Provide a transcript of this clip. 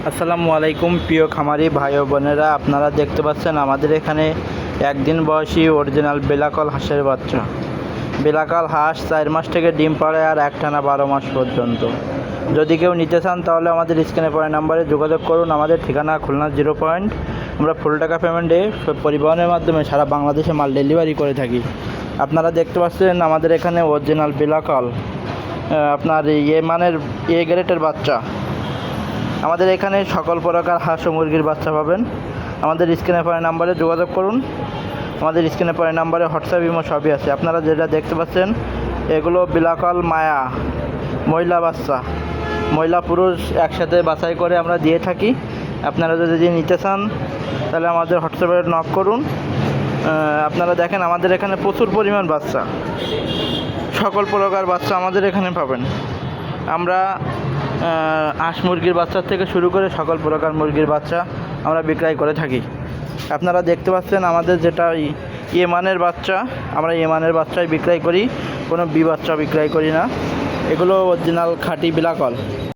আসসালামু আলাইকুম প্রিয় খামারি ভাই ও বোনেরা, আপনারা দেখতে পাচ্ছেন আমাদের এখানে একদিন বয়সী অরিজিনাল বেলাকল হাঁসের বাচ্চা। বেলাকল হাঁস 4 মাস থেকে ডিম পাড়ে আর একটানা 12 মাস পর্যন্ত। যদি কেউ নিতে চান তাহলে আমাদের স্ক্রিনে পড়া নাম্বারে যোগাযোগ করুন। আমাদের ঠিকানা খুলনা 0 পয়েন্ট। আমরা ফুল টাকা পেমেন্টে পরিবহনের মাধ্যমে সারা বাংলাদেশে মাল ডেলিভারি করে থাকি। আপনারা দেখতে পাচ্ছেন আমাদের এখানে অরিজিনাল বেলাকল আপনার মানের গ্রেডের বাচ্চা। আমাদের এখানে সকল প্রকার হাঁস ও মুরগির বাচ্চা পাবেন। আমাদের স্ক্রিনে পড়া নাম্বারে যোগাযোগ করুন। আমাদের স্ক্রিনে পড়া নাম্বারে হোয়াটসঅ্যাপ ইমো সবই আছে। আপনারা যেটা দেখতে পাচ্ছেন এগুলো বেলাকল মায়া মহিলা বাচ্চা, মহিলা পুরুষ একসাথে বাছাই করে আমরা দিয়ে থাকি। আপনারা যদি নিতে চান তাহলে আমাদের হোয়াটসঅ্যাপে নক করুন। আপনারা দেখেন আমাদের এখানে প্রচুর পরিমাণ বাচ্চা, সকল প্রকার বাচ্চা আমাদের এখানে পাবেন। আমরা হাঁস মুরগির বাচ্চা থেকে শুরু করে সকল প্রকার মুরগির বাচ্চা আমরা বিক্রয় করে থাকি। আপনারা দেখতে পাচ্ছেন আমাদের যেটা মানের বাচ্চা, আমরা মানের বাচ্চাই বিক্রয় করি, কোনো বি বাচ্চা বিক্রয় করি না। এগুলো অরিজিনাল খাঁটি বেলাকল।